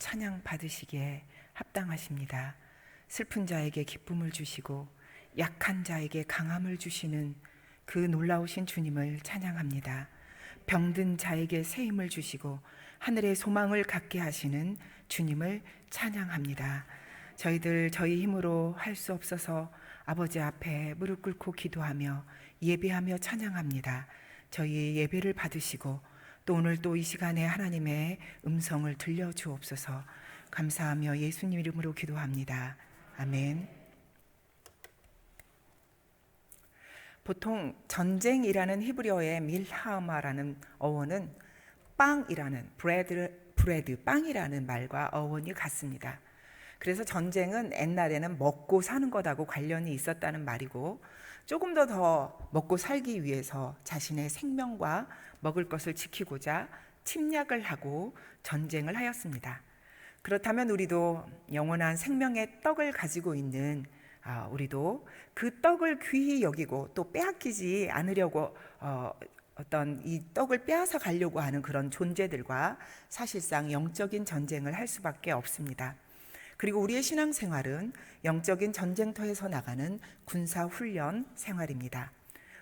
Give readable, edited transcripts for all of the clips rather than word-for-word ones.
찬양 받으시기에 합당하십니다. 슬픈 자에게 기쁨을 주시고 약한 자에게 강함을 주시는 그 놀라우신 주님을 찬양합니다. 병든 자에게 새 힘을 주시고 하늘의 소망을 갖게 하시는 주님을 찬양합니다. 저희들 저희 힘으로 할 수 없어서 아버지 앞에 무릎 꿇고 기도하며 예배하며 찬양합니다. 저희 예배를 받으시고 또 오늘 또 이 시간에 하나님의 음성을 들려주옵소서. 감사하며 예수님 이름으로 기도합니다. 아멘. 보통 전쟁이라는 히브리어의 밀하마라는 어원은 빵이라는 브레드 빵이라는 말과 어원이 같습니다. 그래서 전쟁은 옛날에는 먹고 사는 것하고 관련이 있었다는 말이고, 조금 더 먹고 살기 위해서 자신의 생명과 먹을 것을 지키고자 침략을 하고 전쟁을 하였습니다. 그렇다면 우리도 영원한 생명의 떡을 가지고 있는 우리도 그 떡을 귀히 여기고 또 빼앗기지 않으려고 어떤 이 떡을 빼앗아 가려고 하는 그런 존재들과 사실상 영적인 전쟁을 할 수밖에 없습니다. 그리고 우리의 신앙생활은 영적인 전쟁터에서 나가는 군사훈련 생활입니다.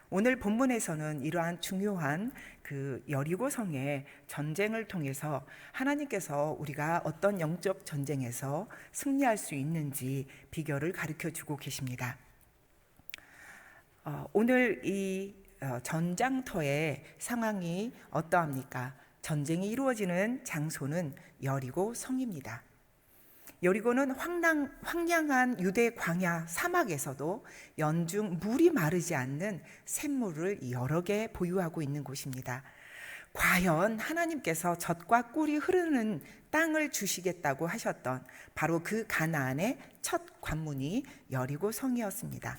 오늘 본문에서는 이러한 중요한 그 여리고성의 전쟁을 통해서 하나님께서 우리가 어떤 영적 전쟁에서 승리할 수 있는지 비결을 가르쳐 주고 계십니다. 오늘 이 전장터의 상황이 어떠합니까? 전쟁이 이루어지는 장소는 여리고성입니다. 여리고는 황량한 유대 광야 사막에서도 연중 물이 마르지 않는 샘물을 여러 개 보유하고 있는 곳입니다. 과연 하나님께서 젖과 꿀이 흐르는 땅을 주시겠다고 하셨던 바로 그 가나안의 첫 관문이 여리고성이었습니다.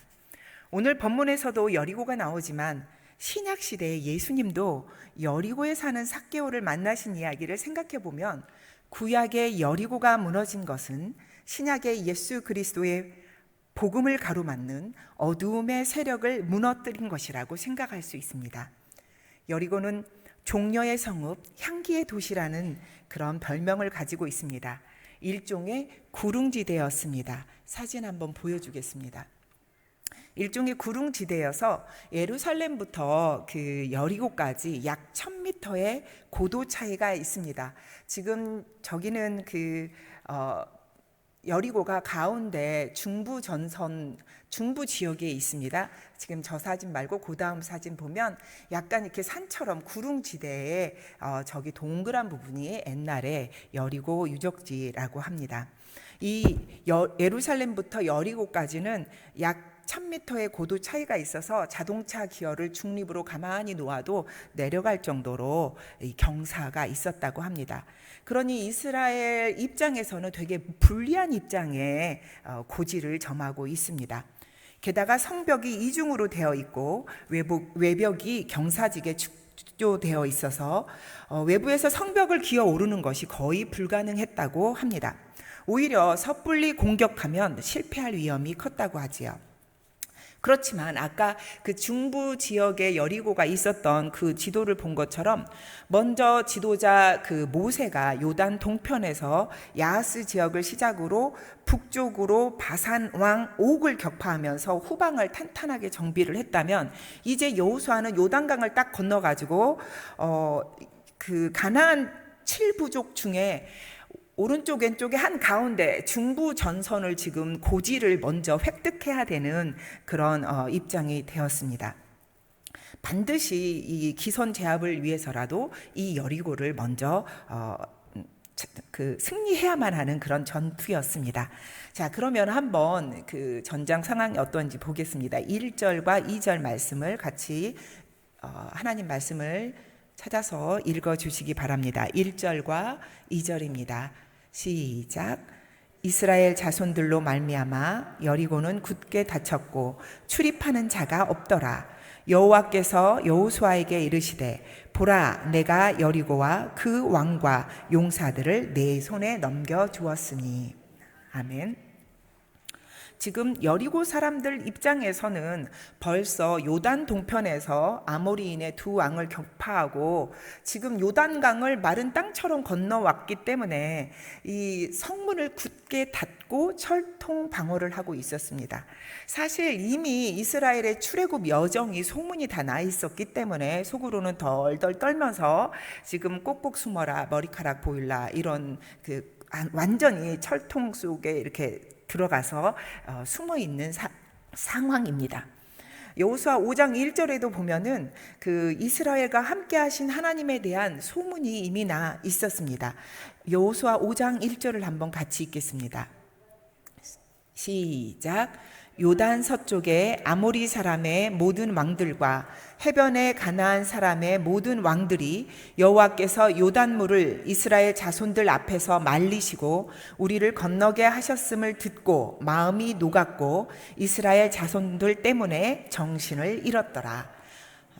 오늘 본문에서도 여리고가 나오지만 신약 시대의 예수님도 여리고에 사는 삭개오를 만나신 이야기를 생각해 보면 구약의 여리고가 무너진 것은 신약의 예수 그리스도의 복음을 가로막는 어두움의 세력을 무너뜨린 것이라고 생각할 수 있습니다. 여리고는 종려의 성읍, 향기의 도시라는 그런 별명을 가지고 있습니다. 일종의 구릉지대였습니다. 사진 한번 보여주겠습니다. 일종의 구릉지대여서 예루살렘부터 그 여리고까지 약 1000m의 고도 차이가 있습니다. 지금 저기는 여리고가 가운데 중부 지역에 있습니다. 지금 저 사진 말고 그 다음 사진 보면 약간 이렇게 산처럼 구릉지대에 저기 동그란 부분이 옛날에 여리고 유적지라고 합니다. 이 예루살렘부터 여리고까지는 약 1000m의 고도 차이가 있어서 자동차 기어를 중립으로 가만히 놓아도 내려갈 정도로 경사가 있었다고 합니다. 그러니 이스라엘 입장에서는 되게 불리한 입장에 고지를 점하고 있습니다. 게다가 성벽이 이중으로 되어 있고 외벽이 경사지게 축조되어 있어서 외부에서 성벽을 기어 오르는 것이 거의 불가능했다고 합니다. 오히려 섣불리 공격하면 실패할 위험이 컸다고 하지요. 그렇지만 아까 그 중부 지역에 여리고가 있었던 그 지도를 본 것처럼 먼저 지도자 그 모세가 요단 동편에서 야하스 지역을 시작으로 북쪽으로 바산 왕 옥을 격파하면서 후방을 탄탄하게 정비를 했다면, 이제 여호수아는 요단강을 딱 건너가지고 그 가나안 7부족 중에 오른쪽 왼쪽에 한 가운데 중부 전선을 지금 고지를 먼저 획득해야 되는 그런 입장이 되었습니다. 반드시 이 기선 제압을 위해서라도 이 여리고를 먼저 승리해야만 하는 그런 전투였습니다. 자, 그러면 한번 그 전장 상황이 어떤지 보겠습니다. 1절과 2절 말씀을 같이 하나님 말씀을 찾아서 읽어주시기 바랍니다. 1절과 2절입니다. 시작. 이스라엘 자손들로 말미암아 여리고는 굳게 닫혔고 출입하는 자가 없더라. 여호와께서 여호수아에게 이르시되 보라, 내가 여리고와 그 왕과 용사들을 내 손에 넘겨 주었으니. 아멘. 지금 여리고 사람들 입장에서는 벌써 요단 동편에서 아모리인의 두 왕을 격파하고 지금 요단강을 마른 땅처럼 건너왔기 때문에 이 성문을 굳게 닫고 철통 방어를 하고 있었습니다. 사실 이미 이스라엘의 출애굽 여정이 소문이 다 나 있었기 때문에 속으로는 덜덜 떨면서 지금 꼭꼭 숨어라, 머리카락 보일라, 이런 완전히 철통 속에 이렇게 들어가서 숨어 있는 상황입니다. 여호수아 5장 1절에도 보면은 이스라엘과 함께 하신 하나님에 대한 소문이 이미 나 있었습니다. 여호수아 5장 1절을 한번 같이 읽겠습니다. 시작. 요단 서쪽의 아모리 사람의 모든 왕들과 해변의 가나안 사람의 모든 왕들이 여호와께서 요단물을 이스라엘 자손들 앞에서 말리시고 우리를 건너게 하셨음을 듣고 마음이 녹았고 이스라엘 자손들 때문에 정신을 잃었더라.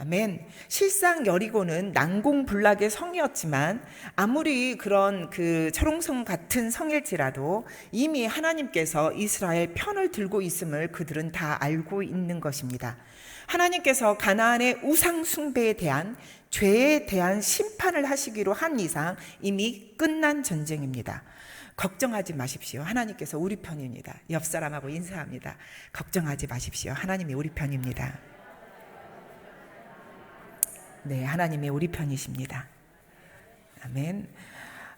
아멘. 실상 여리고는 난공불락의 성이었지만 아무리 그런 철옹성 같은 성일지라도 이미 하나님께서 이스라엘 편을 들고 있음을 그들은 다 알고 있는 것입니다. 하나님께서 가나안의 우상 숭배에 대한 죄에 대한 심판을 하시기로 한 이상 이미 끝난 전쟁입니다. 걱정하지 마십시오. 하나님께서 우리 편입니다. 옆 사람하고 인사합니다. 걱정하지 마십시오. 하나님이 우리 편입니다. 네, 하나님이 우리 편이십니다. 아멘.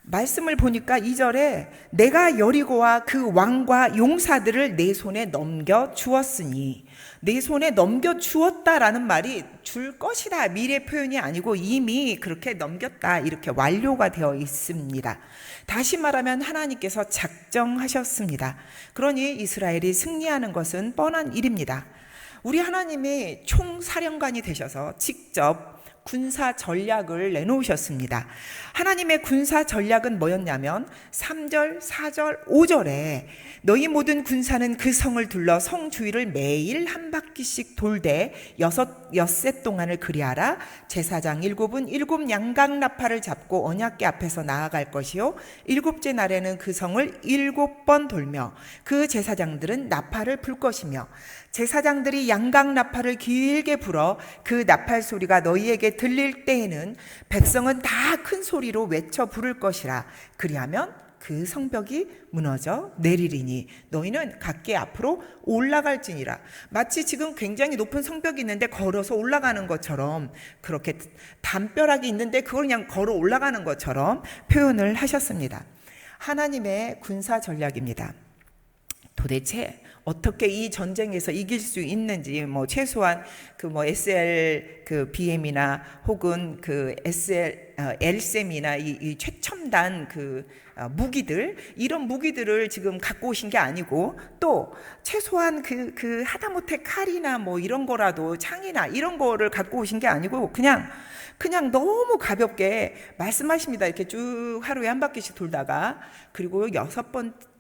말씀을 보니까 2절에 내가 여리고와 그 왕과 용사들을 내 손에 넘겨 주었으니, 내 손에 넘겨 주었다라는 말이 줄 것이다 미래 표현이 아니고 이미 그렇게 넘겼다, 이렇게 완료가 되어 있습니다. 다시 말하면 하나님께서 작정하셨습니다. 그러니 이스라엘이 승리하는 것은 뻔한 일입니다. 우리 하나님이 총사령관이 되셔서 직접 군사 전략을 내놓으셨습니다. 하나님의 군사 전략은 뭐였냐면 3절, 4절, 5절에 너희 모든 군사는 그 성을 둘러 성 주위를 매일 한 바퀴씩 돌되 엿새 동안을 그리하라. 제사장 7은 7 양각 나팔을 잡고 언약궤 앞에서 나아갈 것이요 7째 날에는 그 성을 7번 돌며 그 제사장들은 나팔을 불 것이며 제사장들이 양각 나팔을 길게 불어 그 나팔 소리가 너희에게 들릴 때에는 백성은 다 큰 소리로 외쳐 부를 것이라. 그리하면 그 성벽이 무너져 내리리니 너희는 각기 앞으로 올라갈지니라. 마치 지금 굉장히 높은 성벽이 있는데 걸어서 올라가는 것처럼, 그렇게 담벼락이 있는데 그걸 그냥 걸어 올라가는 것처럼 표현을 하셨습니다. 하나님의 군사 전략입니다. 도대체 어떻게 이 전쟁에서 이길 수 있는지, 최소한 SL BM이나 혹은 LSM이나 이 최첨단 무기들, 이런 무기들을 지금 갖고 오신 게 아니고, 또 최소한 하다못해 칼이나 이런 거라도 창이나 이런 거를 갖고 오신 게 아니고 그냥 너무 가볍게 말씀하십니다. 이렇게 쭉 하루에 한 바퀴씩 돌다가, 그리고 7번째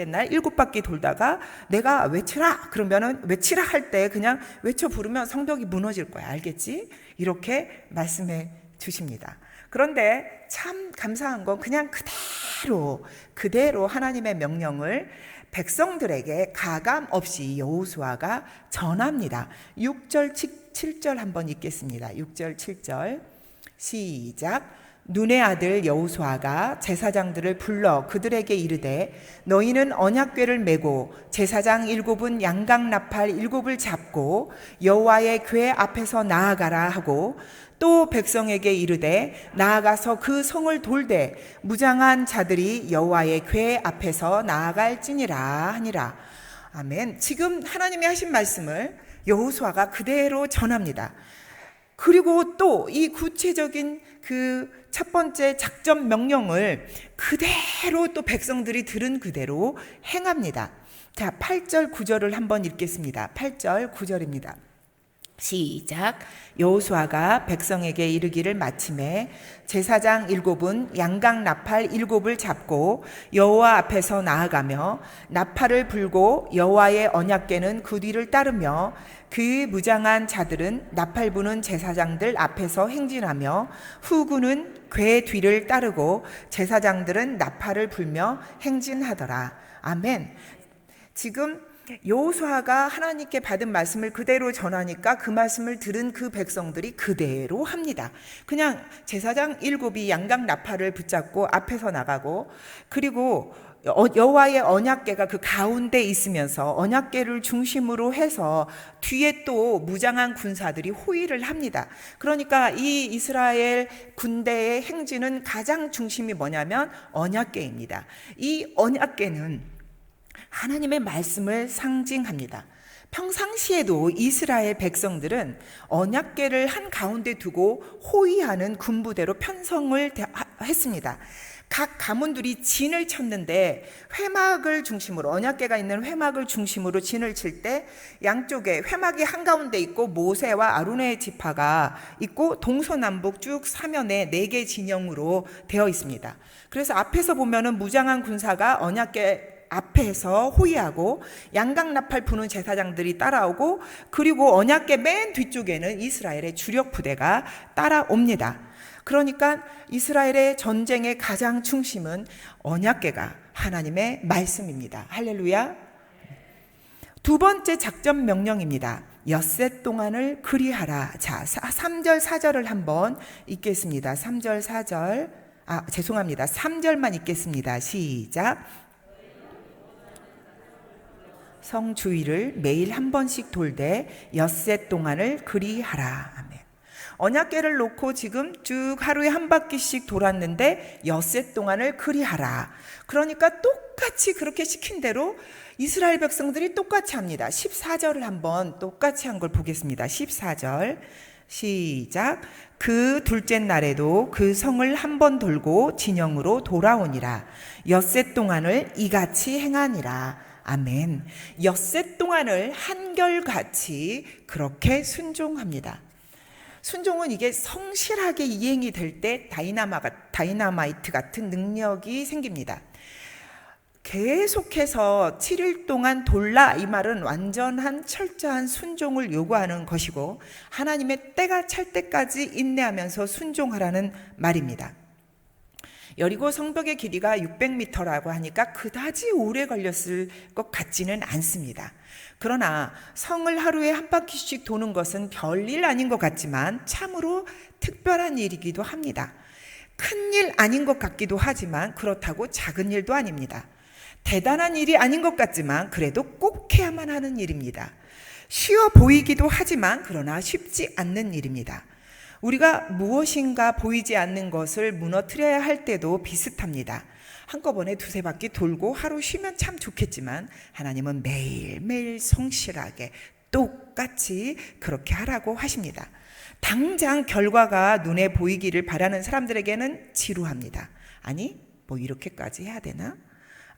날 7바퀴 돌다가 내가 외치라 그러면은 외치라 할 때 그냥 외쳐 부르면 성벽이 무너질 거야. 알겠지? 이렇게 말씀해 주십니다. 그런데 참 감사한 건 그냥 그대로 하나님의 명령을 백성들에게 가감 없이 여호수아가 전합니다. 6절 7절 한번 읽겠습니다. 6절 7절 시작. 눈의 아들 여호수아가 제사장들을 불러 그들에게 이르되 너희는 언약궤를 메고 제사장 7은 양각 나팔 7을 잡고 여호와의 궤 앞에서 나아가라 하고, 또 백성에게 이르되 나아가서 그 성을 돌되 무장한 자들이 여호와의 궤 앞에서 나아갈지니라 하니라. 아멘. 지금 하나님이 하신 말씀을 여호수아가 그대로 전합니다. 그리고 또 이 구체적인 첫 번째 작전 명령을 그대로 또 백성들이 들은 그대로 행합니다. 자, 8절 9절을 한번 읽겠습니다. 8절 9절입니다. 시작. 여호수아가 백성에게 이르기를 마침에 제사장 7은 양각 나팔 7을 잡고 여호와 앞에서 나아가며 나팔을 불고 여호와의 언약궤는 그 뒤를 따르며 그 무장한 자들은 나팔 부는 제사장들 앞에서 행진하며 후군은 궤 뒤를 따르고 제사장들은 나팔을 불며 행진하더라. 아멘. 지금 여호수아가 하나님께 받은 말씀을 그대로 전하니까 그 말씀을 들은 그 백성들이 그대로 합니다. 그냥 제사장 7이 양각 나팔을 붙잡고 앞에서 나가고, 그리고 여호와의 언약궤가 그 가운데 있으면서 언약궤를 중심으로 해서 뒤에 또 무장한 군사들이 호위를 합니다. 그러니까 이 이스라엘 군대의 행진은 가장 중심이 뭐냐면 언약궤입니다. 이 언약궤는 하나님의 말씀을 상징합니다. 평상시에도 이스라엘 백성들은 언약궤를 한가운데 두고 호위하는 군부대로 편성을 했습니다. 각 가문들이 진을 쳤는데 회막을 중심으로, 언약궤가 있는 회막을 중심으로 진을 칠 때 양쪽에 회막이 한가운데 있고 모세와 아론의 지파가 있고 동서남북 쭉 사면에 4개 진영으로 되어 있습니다. 그래서 앞에서 보면은 무장한 군사가 언약궤 앞에서 호위하고 양각 나팔 부는 제사장들이 따라오고, 그리고 언약궤 맨 뒤쪽에는 이스라엘의 주력 부대가 따라옵니다. 그러니까 이스라엘의 전쟁의 가장 중심은 언약궤가 하나님의 말씀입니다. 할렐루야. 두 번째 작전 명령입니다. 엿새 동안을 그리하라. 자, 3절 4절을 한번 읽겠습니다. 3절 4절, 죄송합니다. 3절만 읽겠습니다. 시작. 성 주위를 매일 한 번씩 돌되 엿새 동안을 그리하라. 아멘. 언약궤를 놓고 지금 쭉 하루에 한 바퀴씩 돌았는데 엿새 동안을 그리하라. 그러니까 똑같이 그렇게 시킨 대로 이스라엘 백성들이 똑같이 합니다. 14절을 한번 똑같이 한 걸 보겠습니다. 14절 시작. 그 둘째 날에도 그 성을 한 번 돌고 진영으로 돌아오니라. 엿새 동안을 이같이 행하니라. 아멘. 엿새 동안을 한결같이 그렇게 순종합니다. 순종은 이게 성실하게 이행이 될 때 다이나마이트 같은 능력이 생깁니다. 계속해서 7일 동안 돌라, 이 말은 완전한 철저한 순종을 요구하는 것이고 하나님의 때가 찰 때까지 인내하면서 순종하라는 말입니다. 여리고 성벽의 길이가 600m라고 하니까 그다지 오래 걸렸을 것 같지는 않습니다. 그러나 성을 하루에 한 바퀴씩 도는 것은 별일 아닌 것 같지만 참으로 특별한 일이기도 합니다. 큰일 아닌 것 같기도 하지만 그렇다고 작은 일도 아닙니다. 대단한 일이 아닌 것 같지만 그래도 꼭 해야만 하는 일입니다. 쉬워 보이기도 하지만 그러나 쉽지 않는 일입니다. 우리가 무엇인가 보이지 않는 것을 무너뜨려야 할 때도 비슷합니다. 한꺼번에 2-3바퀴 돌고 하루 쉬면 참 좋겠지만 하나님은 매일매일 성실하게 똑같이 그렇게 하라고 하십니다. 당장 결과가 눈에 보이기를 바라는 사람들에게는 지루합니다. 아니, 뭐 이렇게까지 해야 되나?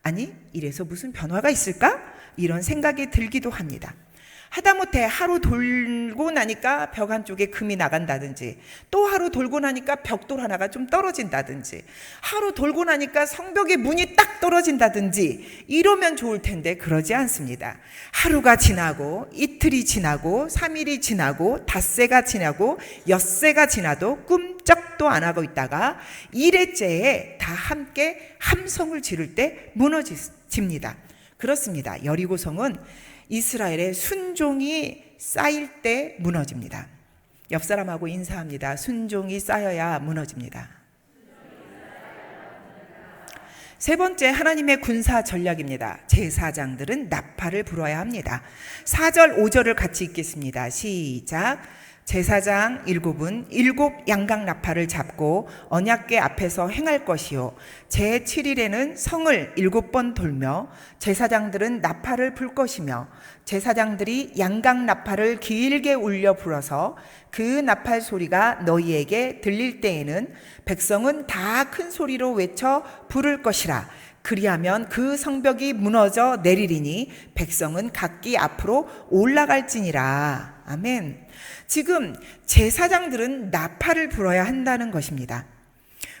아니, 이래서 무슨 변화가 있을까? 이런 생각이 들기도 합니다. 하다못해 하루 돌고 나니까 벽 한쪽에 금이 나간다든지, 또 하루 돌고 나니까 벽돌 하나가 좀 떨어진다든지, 하루 돌고 나니까 성벽에 문이 딱 떨어진다든지 이러면 좋을 텐데 그러지 않습니다. 하루가 지나고 이틀이 지나고 3일이 지나고 닷새가 지나고 엿새가 지나도 꿈쩍도 안 하고 있다가 1회째에 다 함께 함성을 지를 때 무너집니다. 그렇습니다. 여리고성은 이스라엘의 순종이 쌓일 때 무너집니다. 옆 사람하고 인사합니다. 순종이 쌓여야 무너집니다. 세 번째, 하나님의 군사 전략입니다. 제사장들은 나팔을 불어야 합니다. 4절 5절을 같이 읽겠습니다. 시작. 제사장 7은 7 양각 나팔을 잡고 언약궤 앞에서 행할 것이요, 제7일에는 성을 7번 돌며 제사장들은 나팔을 불 것이며, 제사장들이 양각 나팔을 길게 울려 불어서 그 나팔 소리가 너희에게 들릴 때에는 백성은 다 큰 소리로 외쳐 부를 것이라. 그리하면 그 성벽이 무너져 내리리니 백성은 각기 앞으로 올라갈지니라. 아멘. 지금 제사장들은 나팔을 불어야 한다는 것입니다.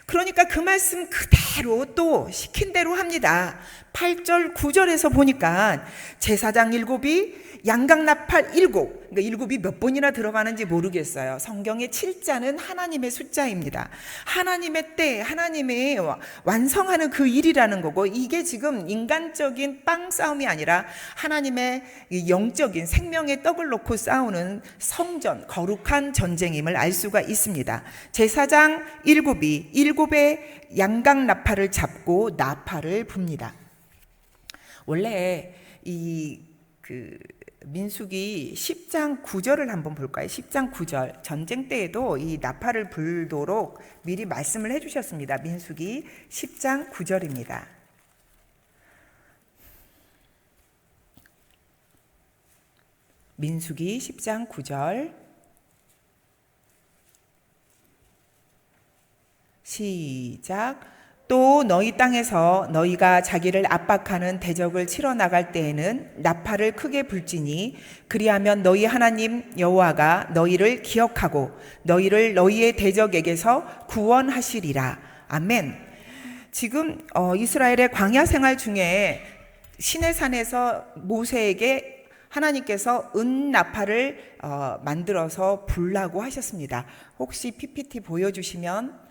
그러니까 그 말씀 그대로 또 시킨 대로 합니다. 8절 9절에서 보니까 제사장 7이 양강나팔 7, 그러니까 7이 몇 번이나 들어가는지 모르겠어요. 성경의 7자는 하나님의 숫자입니다. 하나님의 때, 하나님의 완성하는 그 일이라는 거고, 이게 지금 인간적인 빵 싸움이 아니라 하나님의 영적인 생명의 떡을 놓고 싸우는 성전, 거룩한 전쟁임을 알 수가 있습니다. 제사장 7이 7의 양강나팔을 잡고 나팔을 붑니다. 원래 민수기 10장 9절을 한번 볼까요? 10장 9절. 전쟁 때에도 이 나팔을 불도록 미리 말씀을 해주셨습니다. 민수기 10장 9절입니다. 민수기 10장 9절. 시작. 또 너희 땅에서 너희가 자기를 압박하는 대적을 치러 나갈 때에는 나팔을 크게 불지니 그리하면 너희 하나님 여호와가 너희를 기억하고 너희를 너희의 대적에게서 구원하시리라. 아멘. 지금 이스라엘의 광야 생활 중에 시내산에서 모세에게 하나님께서 은나팔을 만들어서 불라고 하셨습니다. 혹시 PPT 보여주시면,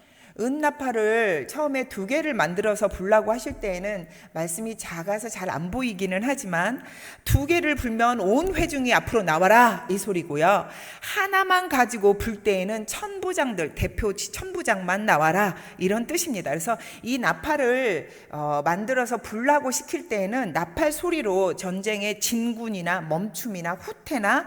은나팔을 처음에 2개를 만들어서 불라고 하실 때에는 말씀이 작아서 잘 안 보이기는 하지만 2개를 불면 온 회중이 앞으로 나와라 이 소리고요. 하나만 가지고 불 때에는 천부장들, 대표 천부장만 나와라 이런 뜻입니다. 그래서 이 나팔을 만들어서 불라고 시킬 때에는 나팔 소리로 전쟁의 진군이나 멈춤이나 후퇴나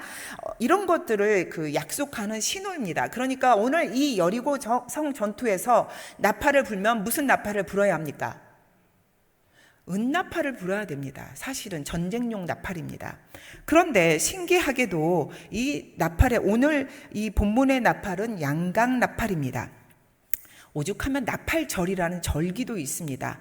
이런 것들을 약속하는 신호입니다. 그러니까 오늘 이 여리고 성 전투에서 나팔을 불면 무슨 나팔을 불어야 합니까? 은나팔을 불어야 됩니다. 사실은 전쟁용 나팔입니다. 그런데 신기하게도 이 나팔의, 오늘 이 본문의 나팔은 양강나팔입니다. 오죽하면 나팔절이라는 절기도 있습니다.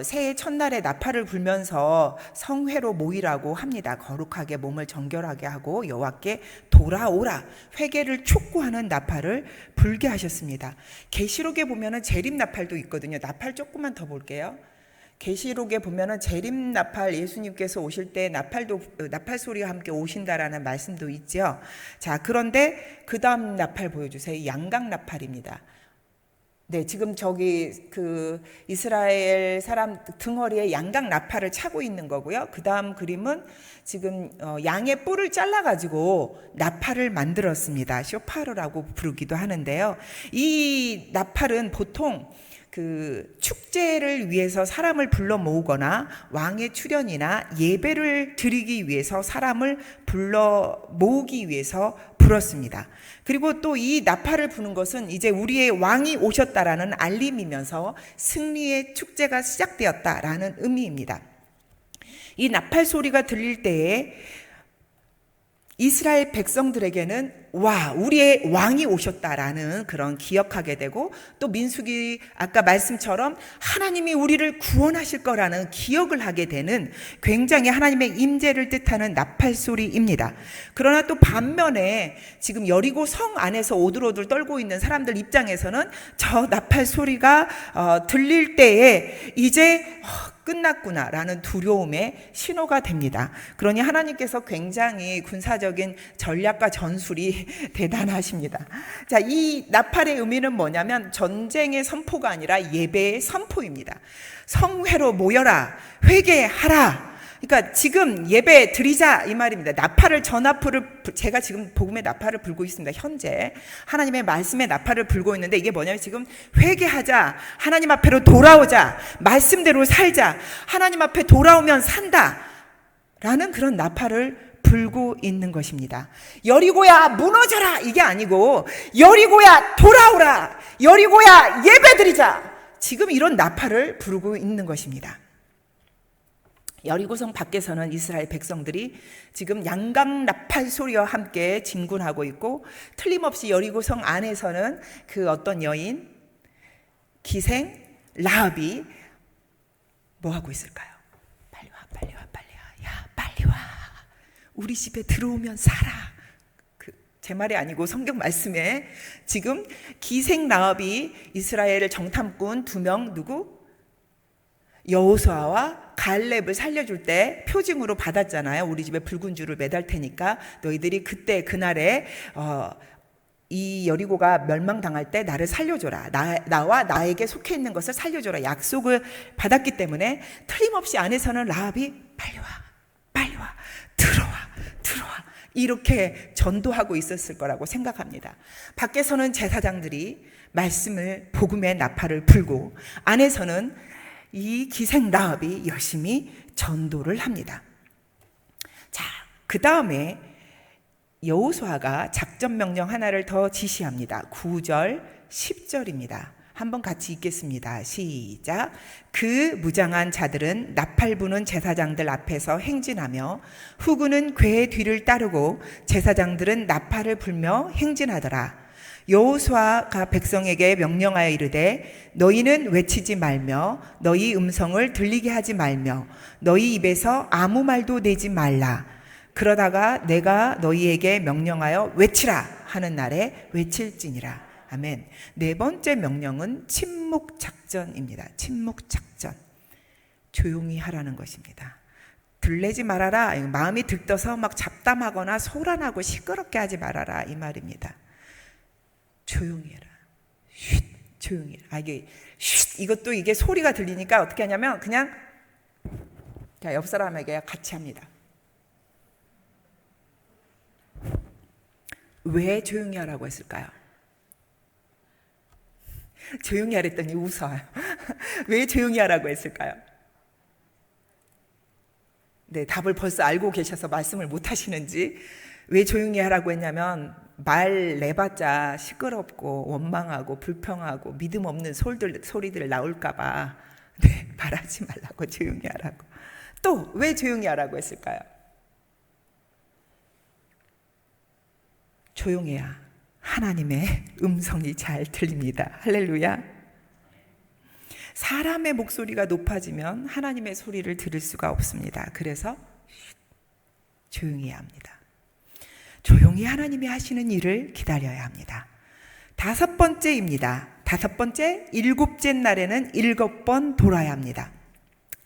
새해 첫날에 나팔을 불면서 성회로 모이라고 합니다. 거룩하게 몸을 정결하게 하고 여호와께 돌아오라, 회개를 촉구하는 나팔을 불게 하셨습니다. 계시록에 보면은 재림나팔도 있거든요. 나팔 조금만 더 볼게요. 계시록에 보면은 재림나팔, 예수님께서 오실 때 나팔 소리와 함께 오신다라는 말씀도 있죠. 자, 그런데 그 다음 나팔 보여주세요. 양강나팔입니다. 네, 지금 저기 이스라엘 사람 등허리에 양강 나팔을 차고 있는 거고요. 그 다음 그림은 지금 양의 뿔을 잘라가지고 나팔을 만들었습니다. 쇼파르라고 부르기도 하는데요. 이 나팔은 보통 축제를 위해서 사람을 불러 모으거나 왕의 출현이나 예배를 드리기 위해서 사람을 불러 모으기 위해서 불었습니다. 그리고 또 이 나팔을 부는 것은 이제 우리의 왕이 오셨다라는 알림이면서 승리의 축제가 시작되었다라는 의미입니다. 이 나팔 소리가 들릴 때에 이스라엘 백성들에게는 와, 우리의 왕이 오셨다라는 그런 기억하게 되고, 또 민수기 아까 말씀처럼 하나님이 우리를 구원하실 거라는 기억을 하게 되는 굉장히 하나님의 임재를 뜻하는 나팔 소리입니다. 그러나 또 반면에 지금 여리고 성 안에서 오들오들 떨고 있는 사람들 입장에서는 저 나팔 소리가 들릴 때에 이제 끝났구나라는 두려움의 신호가 됩니다. 그러니 하나님께서 굉장히 군사적인 전략과 전술이 대단하십니다. 자, 이 나팔의 의미는 뭐냐면 전쟁의 선포가 아니라 예배의 선포입니다. 성회로 모여라, 회개하라. 그러니까 지금 예배 드리자 이 말입니다. 나팔을, 전나팔을, 제가 지금 복음의 나팔을 불고 있습니다. 현재 하나님의 말씀의 나팔을 불고 있는데, 이게 뭐냐면 지금 회개하자, 하나님 앞으로 돌아오자, 말씀대로 살자, 하나님 앞에 돌아오면 산다 라는 그런 나팔을 불고 있는 것입니다. 여리고야 무너져라 이게 아니고 여리고야 돌아오라, 여리고야 예배드리자, 지금 이런 나팔을 부르고 있는 것입니다. 여리고성 밖에서는 이스라엘 백성들이 지금 양강 나팔 소리와 함께 진군하고 있고, 틀림없이 여리고성 안에서는 그 어떤 여인 기생 라합이 뭐 하고 있을까요? 빨리 와, 빨리 와, 빨리 와, 야 빨리 와, 우리 집에 들어오면 살아. 제 말이 아니고 성경 말씀에 지금 기생 라합이 이스라엘 정탐꾼 2명, 누구? 여호수아와 갈렙을 살려줄 때 표징으로 받았잖아요. 우리 집에 붉은 줄을 매달 테니까 너희들이 그때 그날에 이 여리고가 멸망당할 때 나를 살려줘라. 나와 나에게 속해 있는 것을 살려줘라. 약속을 받았기 때문에 틀림없이 안에서는 라합이 빨리 와, 빨리 와, 들어와, 들어와. 이렇게 전도하고 있었을 거라고 생각합니다. 밖에서는 제사장들이 말씀을 복음의 나팔을 불고 안에서는 이 기생 라합이 열심히 전도를 합니다. 자, 그 다음에 여호수아가 작전 명령 하나를 더 지시합니다. 9절, 10절입니다. 한번 같이 읽겠습니다. 시작. 그 무장한 자들은 나팔 부는 제사장들 앞에서 행진하며 후군은 그의 뒤를 따르고 제사장들은 나팔을 불며 행진하더라. 여호수아가 백성에게 명령하여 이르되 너희는 외치지 말며 너희 음성을 들리게 하지 말며 너희 입에서 아무 말도 내지 말라. 그러다가 내가 너희에게 명령하여 외치라 하는 날에 외칠지니라. 아멘. 네 번째 명령은 침묵 작전입니다. 침묵 작전. 조용히 하라는 것입니다. 들레지 말아라. 마음이 들떠서 막 잡담하거나 소란하고 시끄럽게 하지 말아라 이 말입니다. 조용히 해라. 쉿, 조용히 해라. 이게 쉿, 이것도 이게 소리가 들리니까 어떻게 하냐면 그냥 옆 사람에게 같이 합니다. 왜 조용히 하라고 했을까요? 조용히 하랬더니 웃어요. 왜 조용히 하라고 했을까요? 네, 답을 벌써 알고 계셔서 말씀을 못 하시는지. 왜 조용히 하라고 했냐면 말 내봤자 시끄럽고 원망하고 불평하고 믿음 없는 소리들 나올까 봐 네, 말하지 말라고 조용히 하라고. 또 왜 조용히 하라고 했을까요? 조용해야 하나님의 음성이 잘 들립니다. 할렐루야. 사람의 목소리가 높아지면 하나님의 소리를 들을 수가 없습니다. 그래서 조용히 해야 합니다. 조용히 하나님이 하시는 일을 기다려야 합니다. 다섯 번째입니다. 다섯 번째, 일곱째 날에는 7번 돌아야 합니다.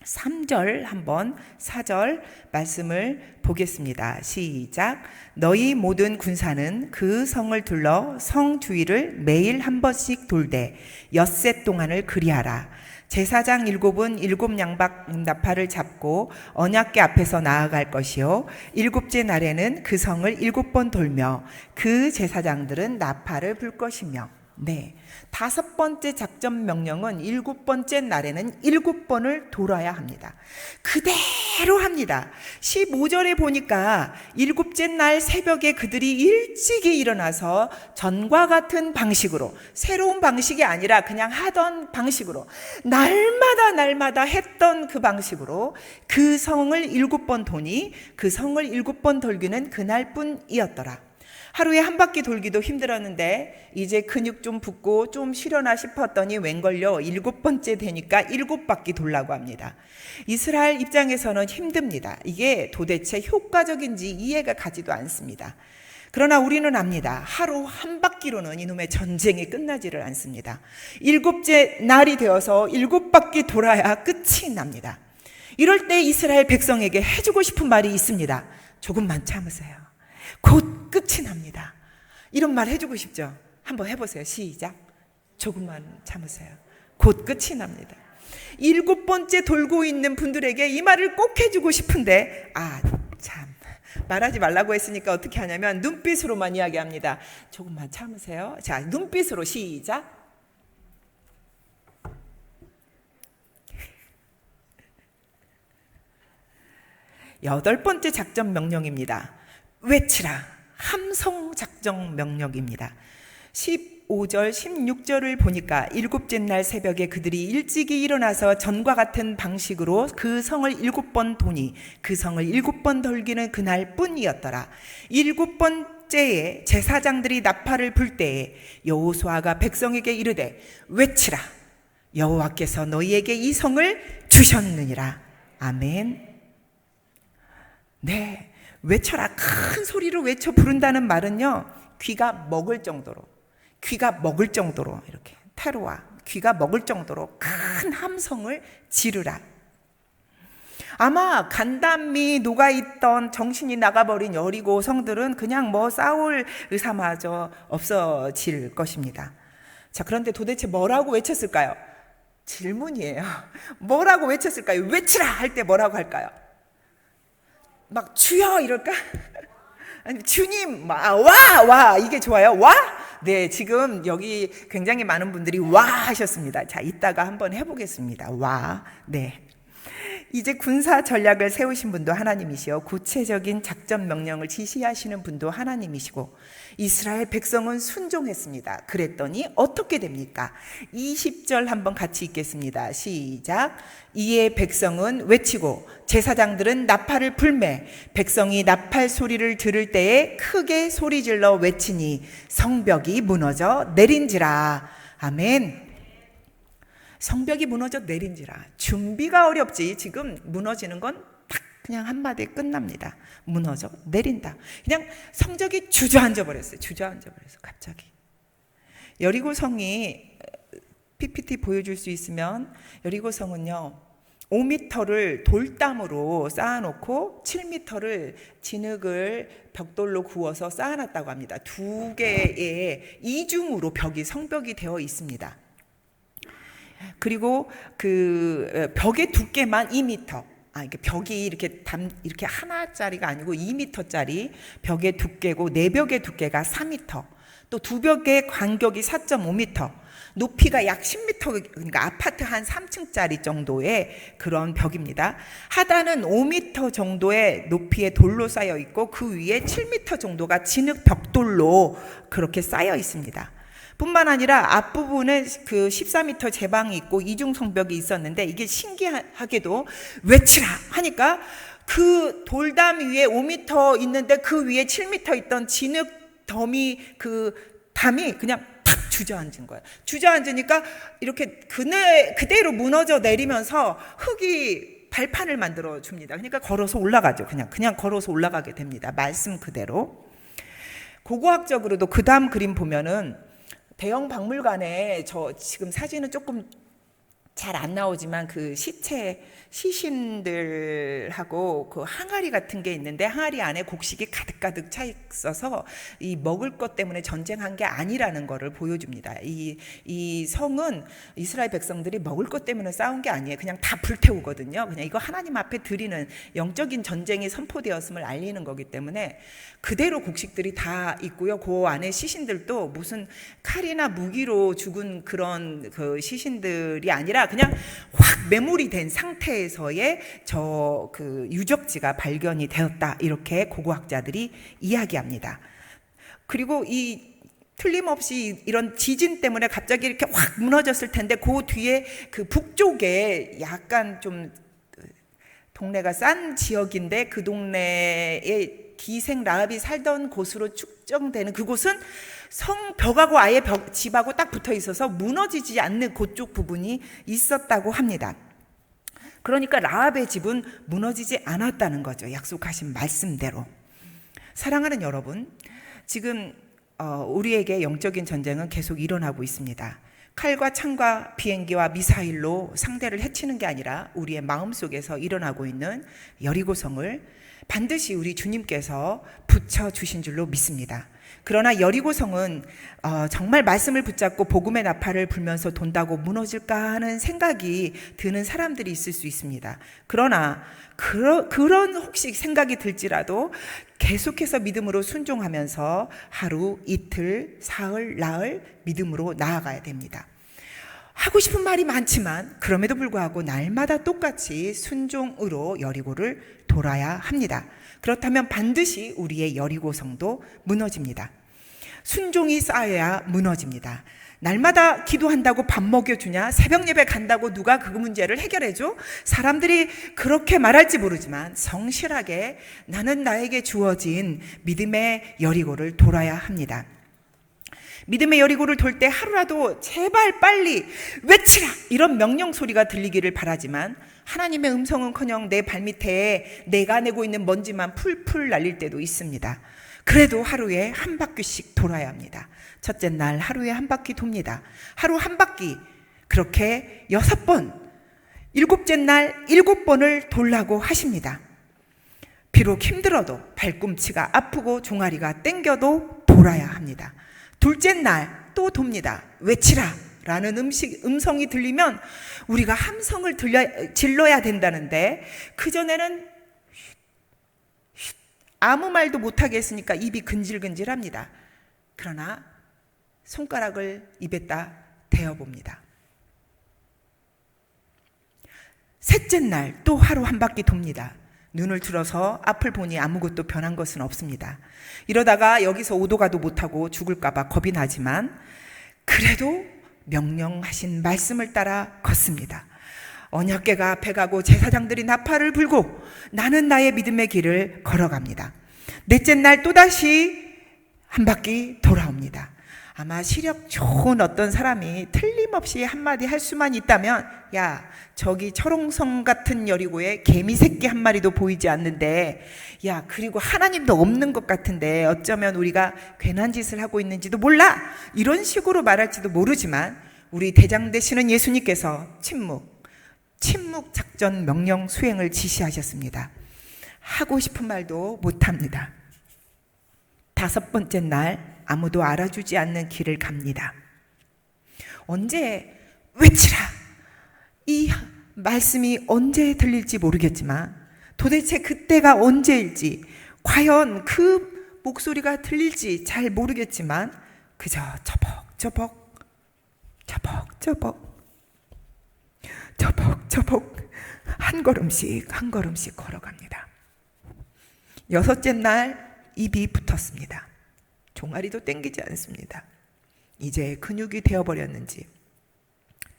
3절 한번 4절 말씀을 보겠습니다. 시작. 너희 모든 군사는 그 성을 둘러 성 주위를 매일 한 번씩 돌되 엿새 동안을 그리하라. 제사장 7은 7양박 나팔을 잡고 언약궤 앞에서 나아갈 것이요 7째 날에는 그 성을 7번 돌며 그 제사장들은 나팔을 불 것이며. 네, 5번째 작전 명령은 7번째 날에는 7번을 돌아야 합니다. 그대로 합니다. 15절에 보니까 7째 날 새벽에 그들이 일찍이 일어나서 전과 같은 방식으로, 새로운 방식이 아니라 그냥 하던 방식으로 날마다 했던 그 방식으로 그 성을 7번 도니 그 성을 7번 돌기는 그날뿐이었더라. 하루에 한 바퀴 돌기도 힘들었는데 이제 근육 좀 붙고 좀 쉬려나 싶었더니 웬걸요 7번째 되니까 7바퀴 돌라고 합니다. 이스라엘 입장에서는 힘듭니다. 이게 도대체 효과적인지 이해가 가지도 않습니다. 그러나 우리는 압니다. 하루 한 바퀴로는 이놈의 전쟁이 끝나지를 않습니다. 7째 날이 되어서 7바퀴 돌아야 끝이 납니다. 이럴 때 이스라엘 백성에게 해주고 싶은 말이 있습니다. 조금만 참으세요. 곧 끝이 납니다. 이런 말 해주고 싶죠? 한번 해보세요. 시작. 조금만 참으세요. 곧 끝이 납니다. 7번째 돌고 있는 분들에게 이 말을 꼭 해주고 싶은데 참 말하지 말라고 했으니까 어떻게 하냐면 눈빛으로만 이야기합니다. 조금만 참으세요. 자, 눈빛으로 시작. 여덟 번째 작전 명령입니다. 외치라. 함성 작전 명령입니다. 15절 16절을 보니까 7째 날 새벽에 그들이 일찍이 일어나서 전과 같은 방식으로 그 성을 7번 도니 그 성을 7번 돌기는 그날 뿐이었더라. 7번째에 제사장들이 나팔을 불 때에 여호수아가 백성에게 이르되 외치라. 여호와께서 너희에게 이 성을 주셨느니라. 아멘. 네, 외쳐라. 큰 소리로 외쳐 부른다는 말은요, 귀가 먹을 정도로 이렇게 테루아, 귀가 먹을 정도로 큰 함성을 지르라. 아마 간담이 녹아있던 정신이 나가버린 여리고 성들은 그냥 뭐 싸울 의사마저 없어질 것입니다. 자, 그런데 도대체 뭐라고 외쳤을까요? 질문이에요. 뭐라고 외쳤을까요? 외치라 할 때 뭐라고 할까요? 막 주여 이럴까? 아니 주님 와 이게 좋아요? 와? 네, 지금 여기 굉장히 많은 분들이 와 하셨습니다. 자, 이따가 한번 해보겠습니다. 와. 네. 이제 군사 전략을 세우신 분도 하나님이시요 구체적인 작전 명령을 지시하시는 분도 하나님이시고 이스라엘 백성은 순종했습니다. 그랬더니 어떻게 됩니까? 20절 한번 같이 읽겠습니다. 시작. 이에 백성은 외치고 제사장들은 나팔을 불매 백성이 나팔 소리를 들을 때에 크게 소리질러 외치니 성벽이 무너져 내린지라. 아멘. 성벽이 무너져 내린지라. 준비가 어렵지. 지금 무너지는 건 딱 그냥 한마디에 끝납니다. 무너져 내린다. 그냥 성벽이 주저앉아 버렸어요. 주저앉아 버렸어요. 갑자기. 여리고성이 PPT 보여줄 수 있으면 여리고성은요 5m를 돌담으로 쌓아놓고 7m를 진흙을 벽돌로 구워서 쌓아놨다고 합니다. 두 개의 이중으로 성벽이 되어 있습니다. 그리고 그 벽의 두께만 2m. 이게 벽이 이렇게 하나짜리가 아니고 2m짜리 벽의 두께고 내벽의 두께가 4m. 또 두 벽의 간격이 4.5m. 높이가 약 10m, 그러니까 아파트 한 3층짜리 정도의 그런 벽입니다. 하단은 5m 정도의 높이의 돌로 쌓여 있고 그 위에 7m 정도가 진흙 벽돌로 그렇게 쌓여 있습니다. 뿐만 아니라 앞부분에 그 14m 제방이 있고 이중 성벽이 있었는데 이게 신기하게도 외치라 하니까 그 돌담 위에 5m 있는데 그 위에 7m 있던 진흙 더미 그 담이 그냥 탁 주저앉은 거예요. 주저앉으니까 이렇게 그대로 무너져 내리면서 흙이 발판을 만들어 줍니다. 그러니까 걸어서 올라가죠. 그냥 걸어서 올라가게 됩니다. 말씀 그대로. 고고학적으로도 그 다음 그림 보면은 대형 박물관에 저 지금 사진은 조금 잘 안 나오지만 그 시신들하고 그 항아리 같은 게 있는데 항아리 안에 곡식이 가득가득 차 있어서 이 먹을 것 때문에 전쟁한 게 아니라는 거를 보여줍니다. 이 성은 이스라엘 백성들이 먹을 것 때문에 싸운 게 아니에요. 그냥 다 불태우거든요. 그냥 이거 하나님 앞에 드리는 영적인 전쟁이 선포되었음을 알리는 거기 때문에 그대로 곡식들이 다 있고요. 그 안에 시신들도 무슨 칼이나 무기로 죽은 그런 그 시신들이 아니라 그냥 확 메모리 된 상태에서의 그 유적지가 발견이 되었다. 이렇게 고고학자들이 이야기합니다. 그리고 이 틀림없이 이런 지진 때문에 갑자기 이렇게 확 무너졌을 텐데 그 뒤에 그 북쪽에 약간 좀 동네가 싼 지역인데 그 동네에 기생 라합이 살던 곳으로 추정되는 그곳은 성벽하고 아예 집하고 딱 붙어 있어서 무너지지 않는 그쪽 부분이 있었다고 합니다. 그러니까 라합의 집은 무너지지 않았다는 거죠. 약속하신 말씀대로. 사랑하는 여러분, 지금 우리에게 영적인 전쟁은 계속 일어나고 있습니다. 칼과 창과 비행기와 미사일로 상대를 해치는 게 아니라 우리의 마음속에서 일어나고 있는 여리고성을 반드시 우리 주님께서 붙여주신 줄로 믿습니다. 그러나 여리고성은 정말 말씀을 붙잡고 복음의 나팔을 불면서 돈다고 무너질까 하는 생각이 드는 사람들이 있을 수 있습니다. 그러나 그런 혹시 생각이 들지라도 계속해서 믿음으로 순종하면서 하루, 이틀, 사흘, 나흘 믿음으로 나아가야 됩니다. 하고 싶은 말이 많지만 그럼에도 불구하고 날마다 똑같이 순종으로 여리고를 돌아야 합니다. 그렇다면 반드시 우리의 여리고성도 무너집니다. 순종이 쌓여야 무너집니다. 날마다 기도한다고 밥 먹여주냐? 새벽 예배 간다고 누가 그 문제를 해결해줘? 사람들이 그렇게 말할지 모르지만 성실하게 나는 나에게 주어진 믿음의 여리고를 돌아야 합니다. 믿음의 여리고를 돌 때 하루라도 제발 빨리 외치라 이런 명령 소리가 들리기를 바라지만 하나님의 음성은커녕 내 발밑에 내가 내고 있는 먼지만 풀풀 날릴 때도 있습니다. 그래도 하루에 한 바퀴씩 돌아야 합니다. 첫째 날 하루에 한 바퀴 돕니다. 하루 한 바퀴 그렇게 6번 일곱째 날 7번을 돌라고 하십니다. 비록 힘들어도 발꿈치가 아프고 종아리가 땡겨도 돌아야 합니다. 둘째 날 또 돕니다. 외치라 라는 음성이 들리면 우리가 함성을 질러야 된다는데 그전에는 아무 말도 못하게 했으니까 입이 근질근질합니다. 그러나 손가락을 입에다 대어봅니다. 셋째 날 또 하루 한 바퀴 돕니다. 눈을 들어서 앞을 보니 아무것도 변한 것은 없습니다. 이러다가 여기서 오도 가도 못하고 죽을까봐 겁이 나지만 그래도 명령하신 말씀을 따라 걷습니다. 언약궤가 앞에 가고 제사장들이 나팔을 불고 나는 나의 믿음의 길을 걸어갑니다. 넷째 날 또다시 한 바퀴 돌아옵니다. 아마 시력 좋은 어떤 사람이 틀림없이 한마디 할 수만 있다면 야, 저기 철옹성 같은 여리고에 개미 새끼 한 마리도 보이지 않는데 야, 그리고 하나님도 없는 것 같은데 어쩌면 우리가 괜한 짓을 하고 있는지도 몰라, 이런 식으로 말할지도 모르지만 우리 대장 되시는 예수님께서 침묵 작전 명령 수행을 지시하셨습니다. 하고 싶은 말도 못합니다. 5번째 날 아무도 알아주지 않는 길을 갑니다. 언제 외치라, 이 말씀이 언제 들릴지 모르겠지만 도대체 그때가 언제일지, 과연 그 목소리가 들릴지 잘 모르겠지만 그저 저벅저벅 한 걸음씩 걸어갑니다. 6째 날 입이 붙었습니다. 종아리도 땡기지 않습니다. 이제 근육이 되어버렸는지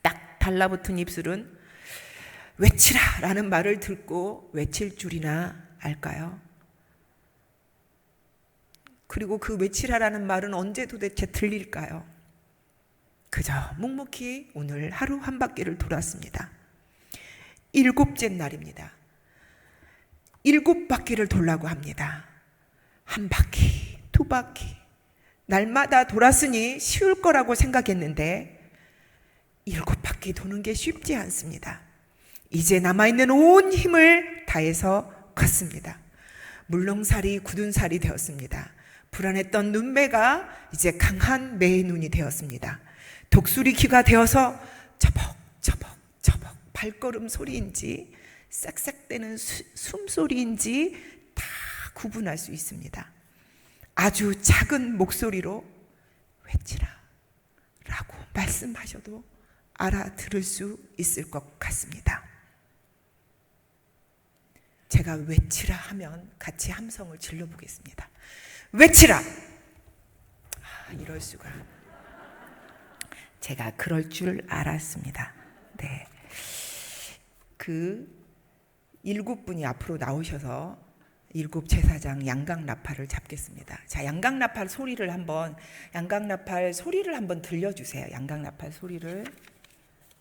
딱 달라붙은 입술은 외치라 라는 말을 듣고 외칠 줄이나 알까요? 그리고 그 외치라라는 말은 언제 도대체 들릴까요? 그저 묵묵히 오늘 하루 한 바퀴를 돌았습니다. 7째 날입니다. 7바퀴를 돌라고 합니다. 한 바퀴, 2바퀴. 날마다 돌았으니 쉬울 거라고 생각했는데 7바퀴 도는 게 쉽지 않습니다. 이제 남아있는 온 힘을 다해서 걷습니다. 물렁살이 굳은 살이 되었습니다. 불안했던 눈매가 이제 강한 매의 눈이 되었습니다. 독수리 귀가 되어서 저벅 발걸음 소리인지 싹싹대는 숨소리인지 다 구분할 수 있습니다. 아주 작은 목소리로 외치라 라고 말씀하셔도 알아들을 수 있을 것 같습니다. 제가 외치라 하면 같이 함성을 질러보겠습니다. 외치라! 이럴 수가. 제가 그럴 줄 알았습니다. 네. 그 7분이 앞으로 나오셔서 7 제사장 양강나팔을 잡겠습니다. 자, 양강나팔 소리를 한번 들려주세요. 양강나팔 소리를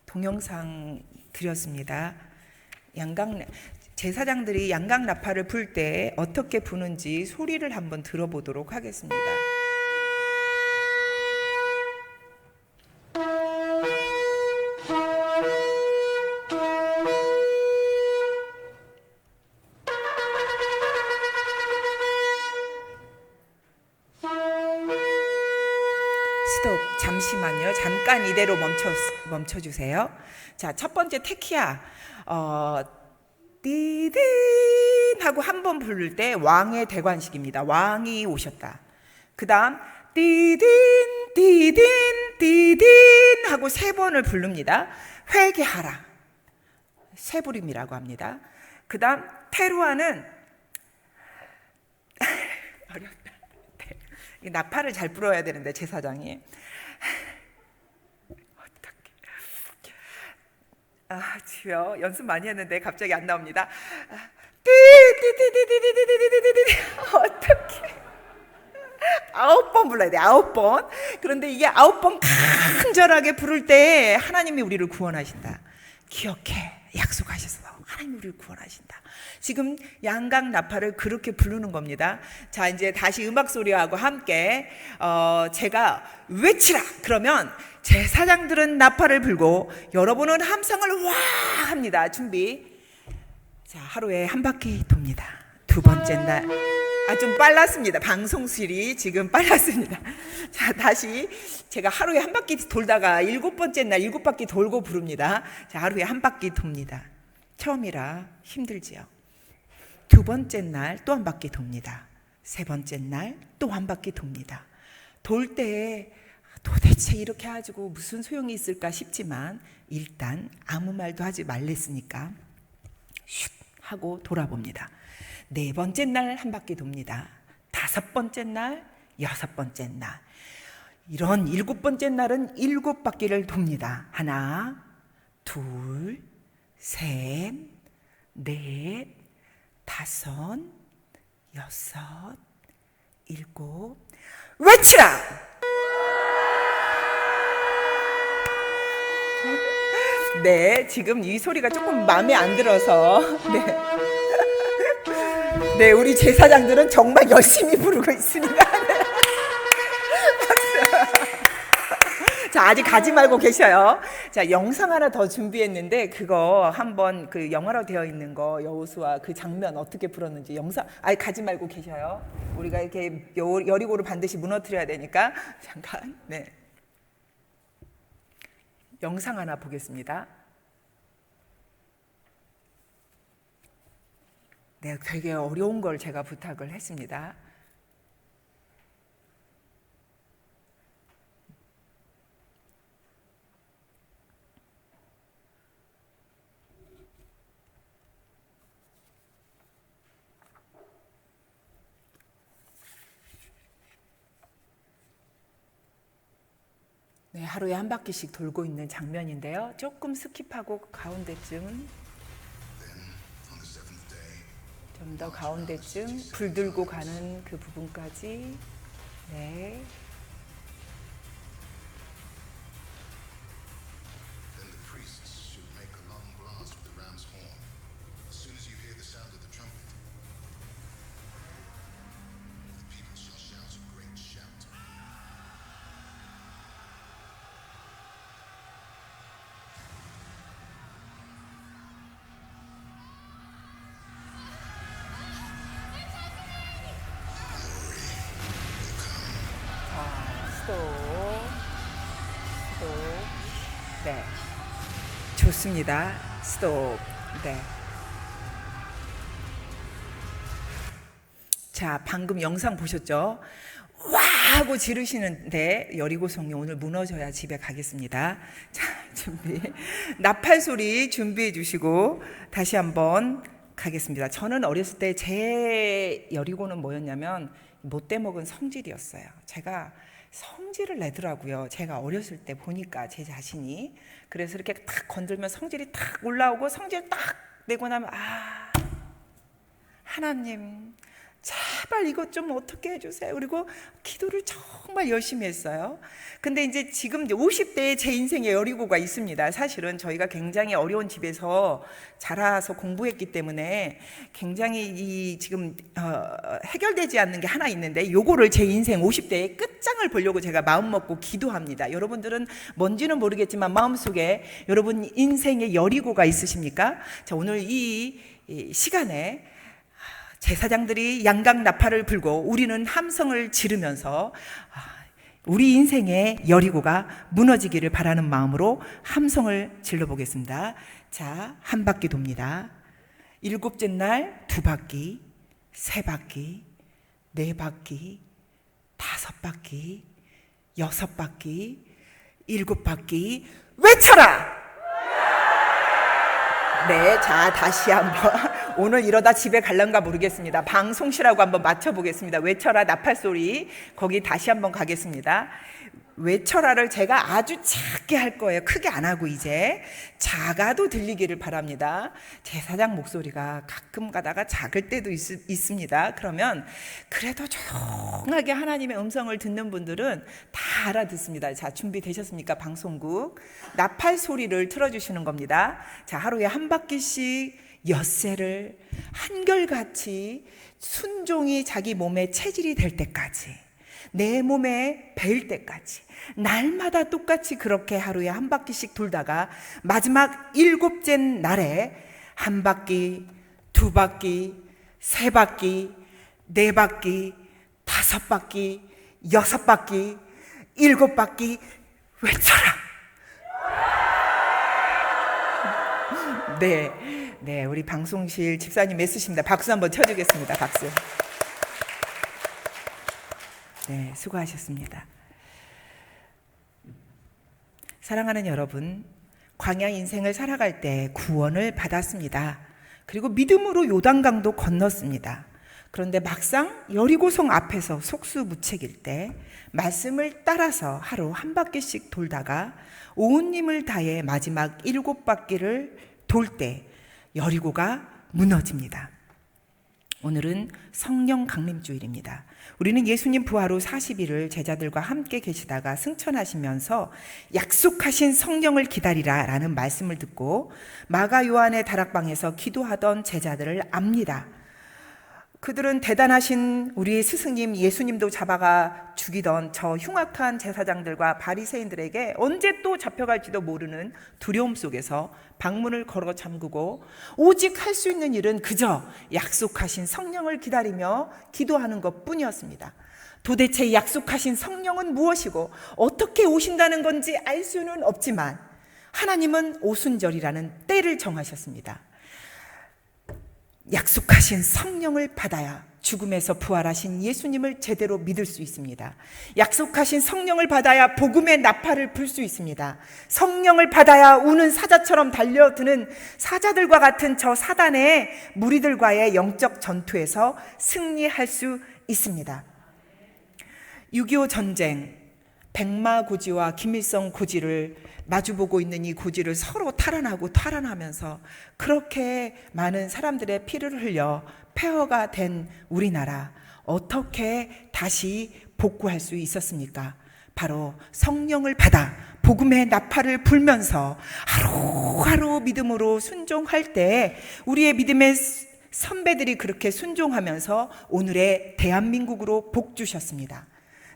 동영상 드렸습니다. 제사장들이 양강나팔을 불 때 어떻게 부는지 소리를 한번 들어보도록 하겠습니다. 스톱, 잠시만요. 잠깐 이대로 멈춰주세요. 자, 첫 번째 테키야, 띠딘 하고 한 번 부를 때 왕의 대관식입니다. 왕이 오셨다. 그 다음 띠딘 하고 3번을 부릅니다. 회개하라, 세부림이라고 합니다. 그 다음 테루아는 어렵다. 나팔을 잘 불어야 되는데 제사장이 주여, 연습 많이 했는데 갑자기 안 나옵니다. 어떻게 9번 불러야 돼. 9번. 그런데 이게 9번 간절하게 부를 때 하나님이 우리를 구원하신다. 기억해, 약속하셔서 하나님이 우리를 구원하신다. 지금 양강 나팔을 그렇게 부르는 겁니다. 자, 이제 다시 음악 소리하고 함께 제가 외치라 그러면 제사장들은 나팔을 불고 여러분은 함성을 와 합니다. 준비. 자, 하루에 한 바퀴 돕니다. 두 번째 날. 좀 빨랐습니다. 방송실이 지금 빨랐습니다. 자, 다시 제가 하루에 한 바퀴 돌다가 일곱 번째 날 일곱 바퀴 돌고 부릅니다. 자, 하루에 한 바퀴 돕니다. 처음이라 힘들지요. 두 번째 날 또 한 바퀴 돕니다. 세 번째 날 또 한 바퀴 돕니다. 돌 때 도대체 이렇게 가지고 무슨 소용이 있을까 싶지만 일단 아무 말도 하지 말랬으니까 슉 하고 돌아봅니다. 네 번째 날 한 바퀴 돕니다. 다섯 번째 날, 여섯 번째 날. 이런 일곱 번째 날은 일곱 바퀴를 돕니다. 하나, 둘, 셋, 넷, 다섯, 여섯, 일곱. 외치라! 네, 지금 이 소리가 조금 마음에 안 들어서 네, 우리 제사장들은 정말 열심히 부르고 있습니다. 자, 아직 가지 말고 계셔요. 자, 영상 하나 더 준비했는데 그거 한번 그 영화로 되어 있는 거 여호수아 그 장면 어떻게 풀었는지 영상 가지 말고 계셔요. 우리가 이렇게 여리고를 반드시 무너뜨려야 되니까 잠깐. 네. 영상 하나 보겠습니다. 네, 되게 어려운 걸 제가 부탁을 했습니다. 네, 하루에 한 바퀴씩 돌고 있는 장면인데요. 조금 스킵하고 가운데쯤, 좀 더 가운데쯤 불 들고 가는 그 부분까지. 네. 스톱. 네. 좋습니다. 스톱. 네. 자, 방금 영상 보셨죠? 와! 하고 지르시는데 여리고성이 오늘 무너져야 집에 가겠습니다. 자, 준비. 나팔 소리 준비해 주시고 다시 한번 가겠습니다. 저는 어렸을 때 제 여리고는 뭐였냐면 못돼 먹은 성질이었어요. 제가 성질을 내더라고요. 제가 어렸을 때 보니까 제 자신이. 그래서 이렇게 탁 건들면 성질이 탁 올라오고 성질 딱 내고 나면 하나님 제발 이것 좀 어떻게 해주세요. 그리고 기도를 정말 열심히 했어요. 근데 이제 지금 50대에 제 인생에 여리고가 있습니다. 사실은 저희가 굉장히 어려운 집에서 자라서 공부했기 때문에 굉장히 이 지금 해결되지 않는 게 하나 있는데 요거를 제 인생 50대의 끝장을 보려고 제가 마음 먹고 기도합니다. 여러분들은 뭔지는 모르겠지만 마음속에 여러분 인생에 여리고가 있으십니까? 자, 오늘 이 시간에 제사장들이 양각 나팔을 불고 우리는 함성을 지르면서 우리 인생의 여리고가 무너지기를 바라는 마음으로 함성을 질러보겠습니다. 자, 한 바퀴 돕니다. 일곱째 날 두 바퀴, 세 바퀴, 네 바퀴, 다섯 바퀴, 여섯 바퀴, 일곱 바퀴. 외쳐라! 네, 자, 다시 한번. 오늘 이러다 집에 갈란가 모르겠습니다. 방송실하고 한번 맞춰보겠습니다. 외쳐라 나팔 소리. 거기 다시 한번 가겠습니다. 외쳐라를 제가 아주 작게 할 거예요. 크게 안 하고 이제 작아도 들리기를 바랍니다. 제사장 목소리가 가끔 가다가 작을 때도 있습니다. 그러면 그래도 조용하게 하나님의 음성을 듣는 분들은 다 알아듣습니다. 자, 준비되셨습니까? 방송국 나팔 소리를 틀어주시는 겁니다. 자, 하루에 한 바퀴씩 엿새를 한결같이 순종이 자기 몸의 체질이 될 때까지 내 몸에 배일 때까지 날마다 똑같이 그렇게 하루에 한 바퀴씩 돌다가 마지막 7째 날에 한 바퀴, 두 바퀴, 세 바퀴, 네 바퀴, 다섯 바퀴, 여섯 바퀴, 일곱 바퀴 외쳐라. 네, 우리 방송실 집사님 애쓰십니다. 박수 한번 쳐주겠습니다. 박수. 네, 수고하셨습니다. 사랑하는 여러분, 광야 인생을 살아갈 때 구원을 받았습니다. 그리고 믿음으로 요단강도 건넜습니다. 그런데 막상 여리고성 앞에서 속수무책일 때 말씀을 따라서 하루 한 바퀴씩 돌다가 온 힘을 다해 마지막 7바퀴를 돌 때 여리고가 무너집니다. 오늘은 성령 강림주일입니다. 우리는 예수님 부활 후 40일을 제자들과 함께 계시다가 승천하시면서 약속하신 성령을 기다리라 라는 말씀을 듣고 마가 요한의 다락방에서 기도하던 제자들을 압니다. 그들은 대단하신 우리 스승님 예수님도 잡아가 죽이던 저 흉악한 제사장들과 바리새인들에게 언제 또 잡혀갈지도 모르는 두려움 속에서 방문을 걸어 잠그고 오직 할 수 있는 일은 그저 약속하신 성령을 기다리며 기도하는 것뿐이었습니다. 도대체 약속하신 성령은 무엇이고 어떻게 오신다는 건지 알 수는 없지만 하나님은 오순절이라는 때를 정하셨습니다. 약속하신 성령을 받아야 죽음에서 부활하신 예수님을 제대로 믿을 수 있습니다. 약속하신 성령을 받아야 복음의 나팔을 불 수 있습니다. 성령을 받아야 우는 사자처럼 달려드는 사자들과 같은 저 사단의 무리들과의 영적 전투에서 승리할 수 있습니다. 6.25 전쟁, 백마고지와 김일성 고지를 마주보고 있는 이 고지를 서로 탈환하면서 그렇게 많은 사람들의 피를 흘려 폐허가 된 우리나라, 어떻게 다시 복구할 수 있었습니까? 바로 성령을 받아 복음의 나팔을 불면서 하루하루 믿음으로 순종할 때 우리의 믿음의 선배들이 그렇게 순종하면서 오늘의 대한민국으로 복 주셨습니다.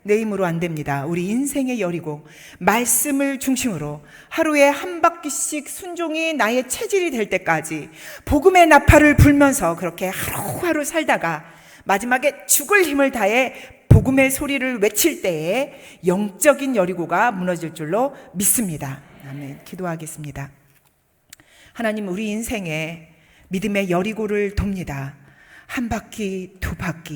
내 힘으로 안 됩니다. 우리 인생의 여리고 말씀을 중심으로 하루에 한 바퀴씩 순종이 나의 체질이 될 때까지 복음의 나팔을 불면서 그렇게 하루하루 살다가 마지막에 죽을 힘을 다해 복음의 소리를 외칠 때에 영적인 여리고가 무너질 줄로 믿습니다. 아멘. 기도하겠습니다. 하나님, 우리 인생에 믿음의 여리고를 돕니다. 한 바퀴, 두 바퀴